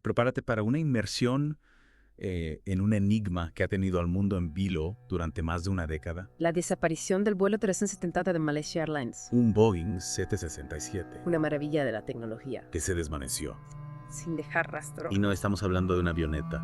Prepárate para una inmersión en un enigma que ha tenido al mundo en vilo durante más de una década. La desaparición del vuelo 370 de Malaysia Airlines. Un Boeing 767 Una maravilla de la tecnología. que se desvaneció. Sin dejar rastro. Y no estamos hablando de una avioneta,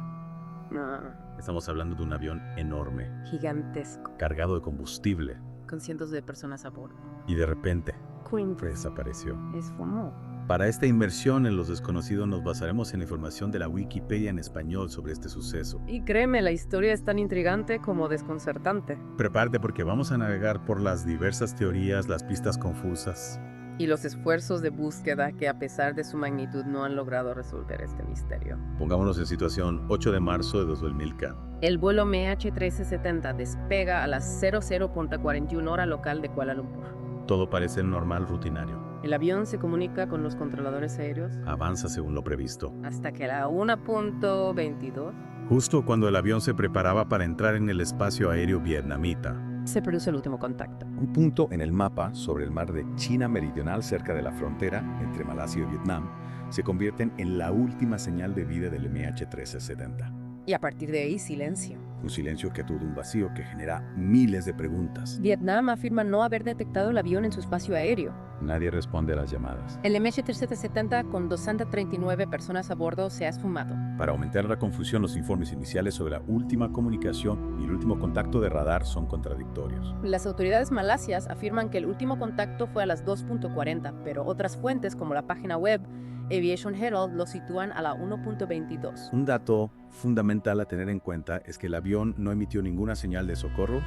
No, estamos hablando de un avión enorme, gigantesco. cargado de combustible, Con cientos de personas a bordo. y de repente Queen desapareció. esfumó. Para esta inmersión en los desconocidos nos basaremos en la información de la Wikipedia en español sobre este suceso. Y créeme, la historia es tan intrigante como desconcertante. Prepárate porque vamos a navegar por las diversas teorías, las pistas confusas. Y los esfuerzos de búsqueda que a pesar de su magnitud no han logrado resolver este misterio. Pongámonos en situación 8 de marzo de 2000K. El vuelo MH1370 despega a las 00:41 hora local de Kuala Lumpur. Todo parece normal, rutinario. El avión se comunica con los controladores aéreos Avanza según lo previsto. hasta que a la 1:22 Justo cuando el avión se preparaba para entrar en el espacio aéreo vietnamita. se produce el último contacto. Un punto en el mapa sobre el mar de China Meridional cerca de la frontera entre Malasia y Vietnam se convierten en la última señal de vida del MH1370. Y a partir de ahí, silencio. Un silencio que aturda un vacío que genera miles de preguntas. Vietnam afirma no haber detectado el avión en su espacio aéreo. Nadie responde a las llamadas. El MH1370 con 239 personas a bordo se ha esfumado. Para aumentar la confusión, los informes iniciales sobre la última comunicación y el último contacto de radar son contradictorios. Las autoridades malasias afirman que el último contacto fue a las 2:40, pero otras fuentes como la página web Aviation Herald lo sitúan a la 1:22. Un dato fundamental a tener en cuenta es que el avión no emitió ninguna señal de socorro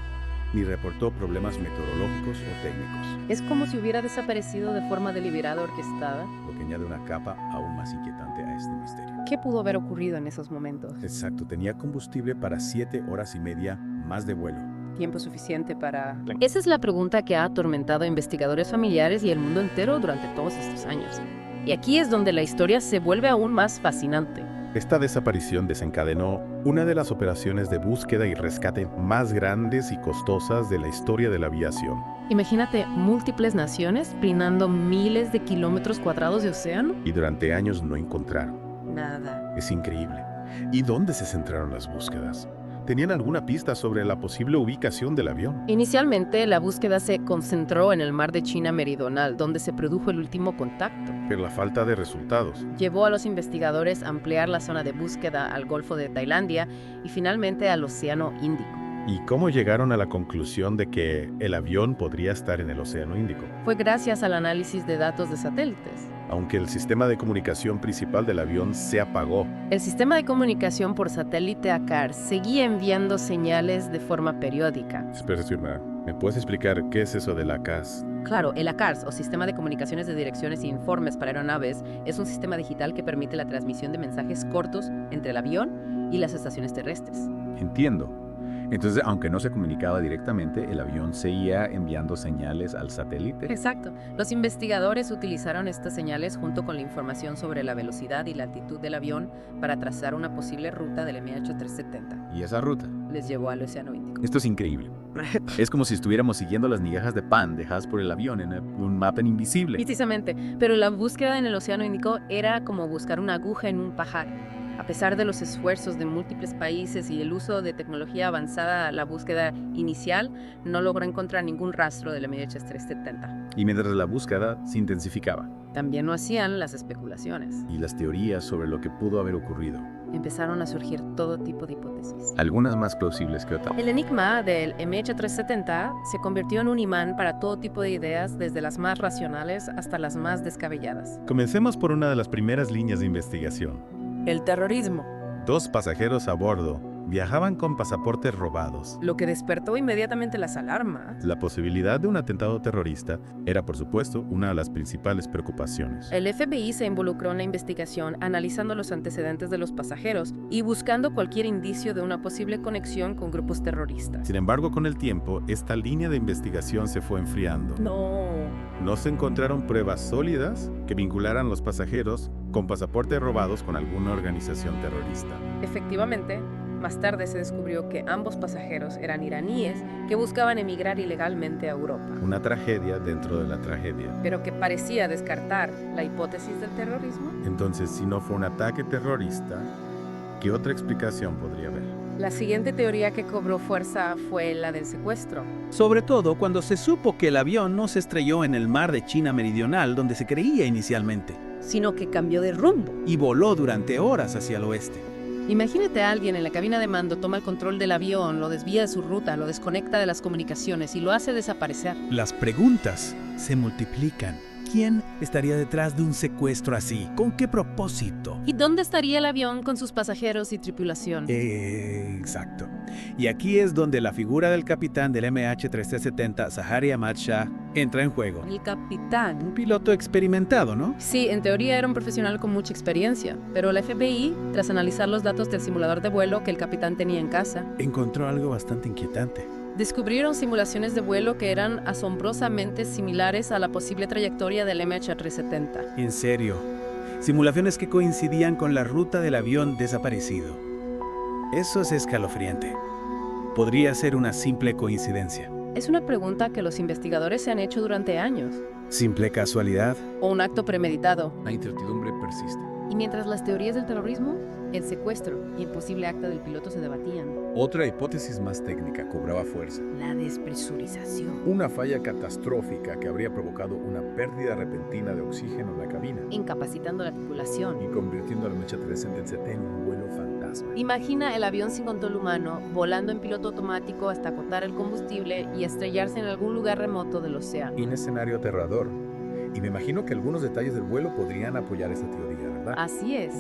ni reportó problemas meteorológicos o técnicos, Es como si hubiera desaparecido de forma deliberada orquestada. lo que añade una capa aún más inquietante a este misterio. ¿Qué pudo haber ocurrido en esos momentos? Exacto, tenía combustible para 7 horas y media más de vuelo. ¿Tiempo suficiente para...? Esa es la pregunta que ha atormentado a investigadores familiares y el mundo entero durante todos estos años. Y aquí es donde la historia se vuelve aún más fascinante. Esta desaparición desencadenó una de las operaciones de búsqueda y rescate más grandes y costosas de la historia de la aviación. Imagínate múltiples naciones brindando miles de kilómetros cuadrados de océano. Y durante años no encontraron. Nada. Es increíble. ¿Y dónde se centraron las búsquedas? ¿Tenían alguna pista sobre la posible ubicación del avión? Inicialmente, la búsqueda se concentró en el mar de China Meridional, donde se produjo el último contacto. Pero la falta de resultados. Llevó a los investigadores a ampliar la zona de búsqueda al Golfo de Tailandia y finalmente al Océano Índico. ¿Y cómo llegaron a la conclusión de que el avión podría estar en el Océano Índico? Fue gracias al análisis de datos de satélites. Aunque el sistema de comunicación principal del avión se apagó. El sistema de comunicación por satélite ACAR seguía enviando señales de forma periódica. Espera, ¿me puedes explicar qué es eso de la CAS? Claro, el ACARS, o Sistema de Comunicaciones de Direcciones e Informes para Aeronaves, es un sistema digital que permite la transmisión de mensajes cortos entre el avión y las estaciones terrestres. Entiendo. Entonces, aunque no se comunicaba directamente, el avión seguía enviando señales al satélite. Exacto. Los investigadores utilizaron estas señales junto con la información sobre la velocidad y la altitud del avión para trazar una posible ruta del MH370. Y esa ruta. Les llevó al Océano Índico. Esto es increíble. Es como si estuviéramos siguiendo las migajas de pan dejadas por el avión en un mapa invisible. Precisamente, pero la búsqueda en el Océano Índico era como buscar una aguja en un pajar. A pesar de los esfuerzos de múltiples países y el uso de tecnología avanzada, la búsqueda inicial no logró encontrar ningún rastro del MH370. Y mientras la búsqueda se intensificaba. También no hacían las especulaciones. Y las teorías sobre lo que pudo haber ocurrido. Empezaron a surgir todo tipo de hipótesis. Algunas más plausibles que otras. El enigma del MH370 se convirtió en un imán para todo tipo de ideas, desde las más racionales hasta las más descabelladas. Comencemos por una de las primeras líneas de investigación. El terrorismo, 2 pasajeros a bordo viajaban con pasaportes robados. lo que despertó inmediatamente las alarmas. La posibilidad de un atentado terrorista era, por supuesto, una de las principales preocupaciones. El FBI se involucró en la investigación, analizando los antecedentes de los pasajeros y buscando cualquier indicio de una posible conexión con grupos terroristas. Sin embargo, con el tiempo, esta línea de investigación se fue enfriando. No se encontraron pruebas sólidas que vincularan los pasajeros con pasaportes robados con alguna organización terrorista. Efectivamente, Más tarde se descubrió que ambos pasajeros eran iraníes que buscaban emigrar ilegalmente a Europa, Una tragedia dentro de la tragedia. pero que parecía descartar la hipótesis del terrorismo. Entonces, si no fue un ataque terrorista, ¿qué otra explicación podría haber? La siguiente teoría que cobró fuerza fue la del secuestro. Sobre todo cuando se supo que el avión no se estrelló en el mar de China Meridional donde se creía inicialmente, Sino que cambió de rumbo. y voló durante horas hacia el oeste. Imagínate a alguien en la cabina de mando, toma el control del avión, lo desvía de su ruta, lo desconecta de las comunicaciones y lo hace desaparecer. Las preguntas se multiplican. ¿Quién estaría detrás de un secuestro así? ¿Con qué propósito? ¿Y dónde estaría el avión con sus pasajeros y tripulación? Exacto. Y aquí es donde la figura del capitán del MH370, Zaharie Ahmad Shah, entra en juego. El capitán. Un piloto experimentado, ¿no? Sí, en teoría era un profesional con mucha experiencia, pero la FBI, tras analizar los datos del simulador de vuelo que el capitán tenía en casa, Encontró algo bastante inquietante. descubrieron simulaciones de vuelo que eran asombrosamente similares a la posible trayectoria del MH370. En serio. Simulaciones que coincidían con la ruta del avión desaparecido. Eso es escalofriante. Podría ser una simple coincidencia. Es una pregunta que los investigadores se han hecho durante años. ¿Simple casualidad? ¿O un acto premeditado? La incertidumbre persiste. Y mientras las teorías del terrorismo, el secuestro y el posible acta del piloto se debatían, Otra hipótesis más técnica cobraba fuerza. la despresurización. Una falla catastrófica que habría provocado una pérdida repentina de oxígeno en la cabina Incapacitando a la tripulación. y convirtiendo al MH370 en un vuelo fantasma. Imagina el avión sin control humano, volando en piloto automático hasta agotar el combustible y estrellarse en algún lugar remoto del océano. Un escenario aterrador. Y me imagino que algunos detalles del vuelo podrían apoyar esta teoría, ¿verdad? Así es.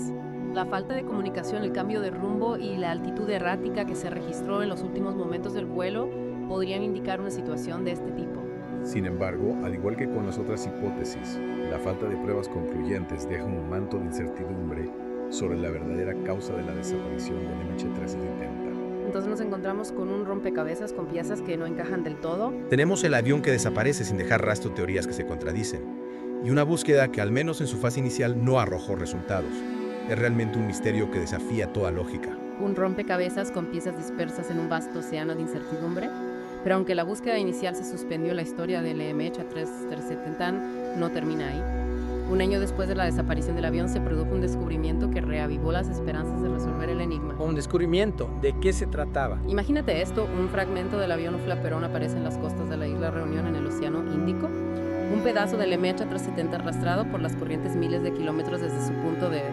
La falta de comunicación, el cambio de rumbo y la altitud errática que se registró en los últimos momentos del vuelo podrían indicar una situación de este tipo. Sin embargo, al igual que con las otras hipótesis, la falta de pruebas concluyentes deja un manto de incertidumbre sobre la verdadera causa de la desaparición del MH370. Entonces nos encontramos con un rompecabezas con piezas que no encajan del todo. Tenemos el avión que desaparece sin dejar rastro, teorías que se contradicen, y una búsqueda que al menos en su fase inicial no arrojó resultados. Es realmente un misterio que desafía toda lógica. Un rompecabezas con piezas dispersas en un vasto océano de incertidumbre. Pero aunque la búsqueda inicial se suspendió, la historia del MH370 no termina ahí. Un año después de la desaparición del avión se produjo un descubrimiento que reavivó las esperanzas de resolver el enigma. Un descubrimiento. ¿De qué se trataba? Imagínate esto, un fragmento del avión Flaperón aparece en las costas de la isla Reunión en el Océano Índico. Un pedazo del MH370 arrastrado por las corrientes miles de kilómetros desde su punto de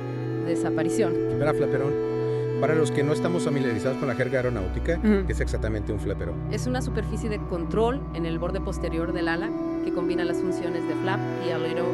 desaparición. Espera, flaperón. Para los que no estamos familiarizados con la jerga aeronáutica, Ujú. ¿qué es exactamente un flaperón? Es una superficie de control en el borde posterior del ala que combina las funciones de flap y alero,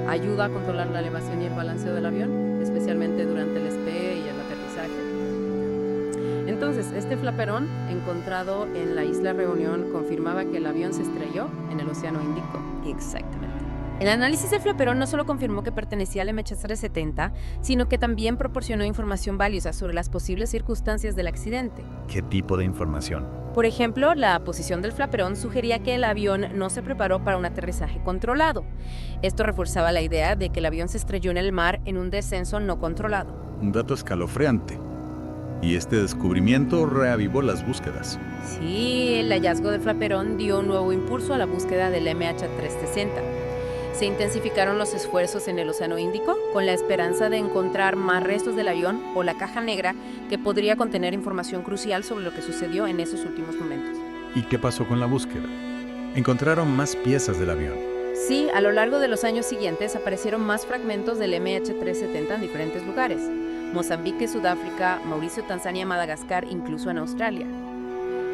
ayuda a controlar la elevación y el balanceo del avión, especialmente durante el despegue y el aterrizaje. Entonces, este flaperón, encontrado en la isla Reunión, confirmaba que el avión se estrelló en el Océano Índico. Exactamente. El análisis del flaperón no solo confirmó que pertenecía al MH370, sino que también proporcionó información valiosa sobre las posibles circunstancias del accidente. ¿Qué tipo de información? Por ejemplo, la posición del flaperón sugería que el avión no se preparó para un aterrizaje controlado. Esto reforzaba la idea de que el avión se estrelló en el mar en un descenso no controlado. Un dato escalofriante. Y este descubrimiento reavivó las búsquedas. Sí, el hallazgo del flaperón dio un nuevo impulso a la búsqueda del MH370. Se intensificaron los esfuerzos en el Océano Índico con la esperanza de encontrar más restos del avión o la caja negra que podría contener información crucial sobre lo que sucedió en esos últimos momentos. ¿Y qué pasó con la búsqueda? Encontraron más piezas del avión. Sí, a lo largo de los años siguientes aparecieron más fragmentos del MH370 en diferentes lugares. Mozambique, Sudáfrica, Mauricio, Tanzania, Madagascar, incluso en Australia.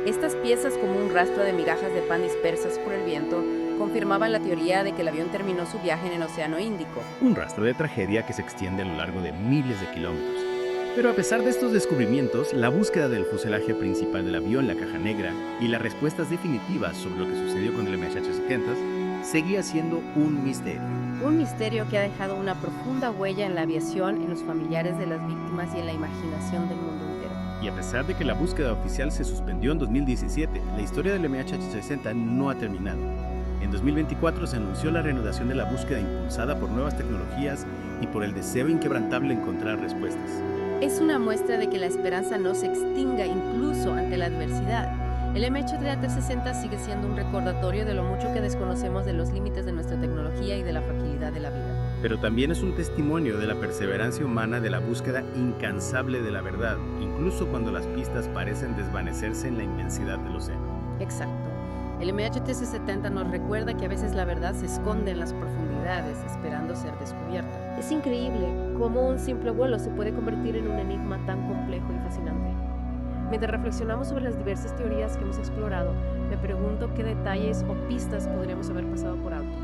Estas piezas, como un rastro de migajas de pan dispersas por el viento, confirmaban la teoría de que el avión terminó su viaje en el Océano Índico. Un rastro de tragedia que se extiende a lo largo de miles de kilómetros. Pero a pesar de estos descubrimientos, la búsqueda del fuselaje principal del avión, la caja negra, y las respuestas definitivas sobre lo que sucedió con el MH370 seguía siendo un misterio. Un misterio que ha dejado una profunda huella en la aviación, en los familiares de las víctimas y en la imaginación del mundo entero. Y a pesar de que la búsqueda oficial se suspendió en 2017, la historia del MH370 no ha terminado. En 2024 se anunció la reanudación de la búsqueda impulsada por nuevas tecnologías y por el deseo inquebrantable de encontrar respuestas. Es una muestra de que la esperanza no se extinga incluso ante la adversidad. El MH360 sigue siendo un recordatorio de lo mucho que desconocemos de los límites de nuestra tecnología y de la fragilidad de la vida. Pero también es un testimonio de la perseverancia humana de la búsqueda incansable de la verdad, incluso cuando las pistas parecen desvanecerse en la inmensidad del océano. Exacto. El MH370 nos recuerda que a veces la verdad se esconde en las profundidades, esperando ser descubierta. Es increíble cómo un simple vuelo se puede convertir en un enigma tan complejo y fascinante. Mientras reflexionamos sobre las diversas teorías que hemos explorado, me pregunto qué detalles o pistas podríamos haber pasado por alto.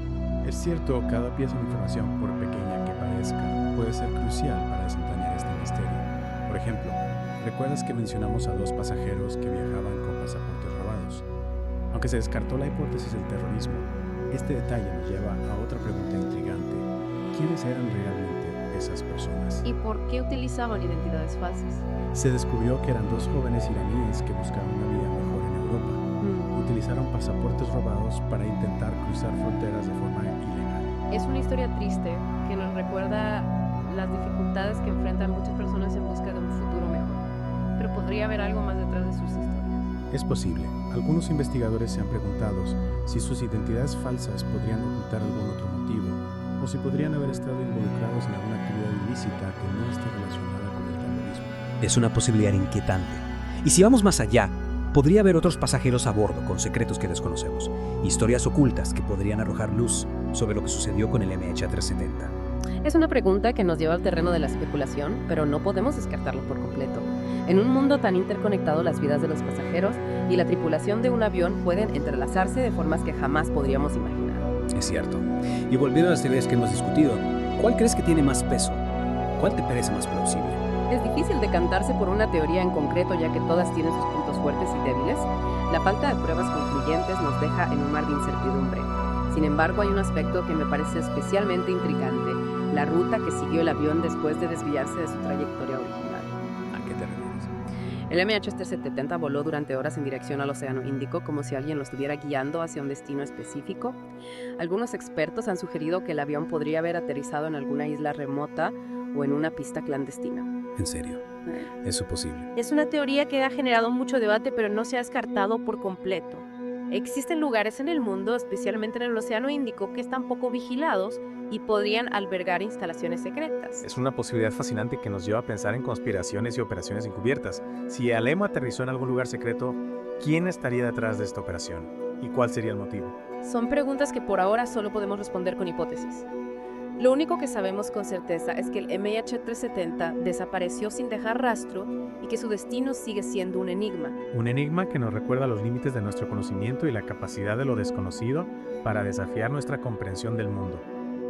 Es cierto, cada pieza de información, por pequeña que parezca, puede ser crucial para desentrañar este misterio. Por ejemplo, ¿recuerdas que mencionamos a 2 pasajeros que viajaban con pasaportes robados? Aunque se descartó la hipótesis del terrorismo, este detalle nos lleva a otra pregunta intrigante. ¿Quiénes eran realmente esas personas? ¿Y por qué utilizaban identidades falsas? Se descubrió que eran 2 jóvenes iraníes que buscaban una vida mejor en Europa. Utilizaron pasaportes robados para intentar cruzar fronteras de forma ilegal. Es una historia triste que nos recuerda las dificultades que enfrentan muchas personas en busca de un futuro mejor. Pero podría haber algo más detrás de sus historias. Es posible. Algunos investigadores se han preguntado si sus identidades falsas podrían ocultar algún otro motivo, o si podrían haber estado involucrados en alguna actividad ilícita que no esté relacionada con el terrorismo. Es una posibilidad inquietante. Y si vamos más allá, podría haber otros pasajeros a bordo con secretos que desconocemos, historias ocultas que podrían arrojar luz sobre lo que sucedió con el MH370. Es una pregunta que nos lleva al terreno de la especulación, pero no podemos descartarlo por completo. En un mundo tan interconectado, las vidas de los pasajeros y la tripulación de un avión pueden entrelazarse de formas que jamás podríamos imaginar. Es cierto. Y volviendo a las teorías que hemos discutido, ¿cuál crees que tiene más peso? ¿Cuál te parece más plausible? Es difícil decantarse por una teoría en concreto, ya que todas tienen sus puntos fuertes y débiles. La falta de pruebas concluyentes nos deja en un mar de incertidumbre. Sin embargo, hay un aspecto que me parece especialmente intrigante: la ruta que siguió el avión después de desviarse de su trayectoria original. ¿A qué te refieres? El MH370 voló durante horas en dirección al Océano Índico, como si alguien lo estuviera guiando hacia un destino específico. Algunos expertos han sugerido que el avión podría haber aterrizado en alguna isla remota o en una pista clandestina. ¿En serio? ¿Eso es posible? Es una teoría que ha generado mucho debate, pero no se ha descartado por completo. Existen lugares en el mundo, especialmente en el Océano Índico, que están poco vigilados y podrían albergar instalaciones secretas. Es una posibilidad fascinante que nos lleva a pensar en conspiraciones y operaciones encubiertas. Si el EMA aterrizó en algún lugar secreto, ¿quién estaría detrás de esta operación? ¿Y cuál sería el motivo? Son preguntas que por ahora solo podemos responder con hipótesis. Lo único que sabemos con certeza es que el MH370 desapareció sin dejar rastro y que su destino sigue siendo un enigma. Un enigma que nos recuerda los límites de nuestro conocimiento y la capacidad de lo desconocido para desafiar nuestra comprensión del mundo.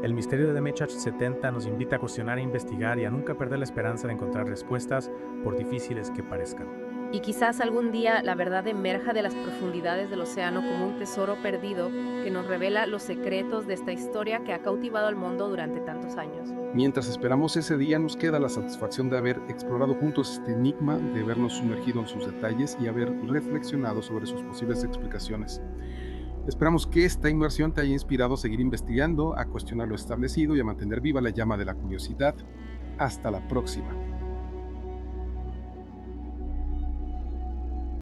El misterio de MH370 nos invita a cuestionar e investigar y a nunca perder la esperanza de encontrar respuestas, por difíciles que parezcan. Y quizás algún día la verdad emerja de las profundidades del océano como un tesoro perdido que nos revela los secretos de esta historia que ha cautivado al mundo durante tantos años. Mientras esperamos ese día, nos queda la satisfacción de haber explorado juntos este enigma, de habernos sumergido en sus detalles y haber reflexionado sobre sus posibles explicaciones. Esperamos que esta inmersión te haya inspirado a seguir investigando, a cuestionar lo establecido y a mantener viva la llama de la curiosidad. Hasta la próxima.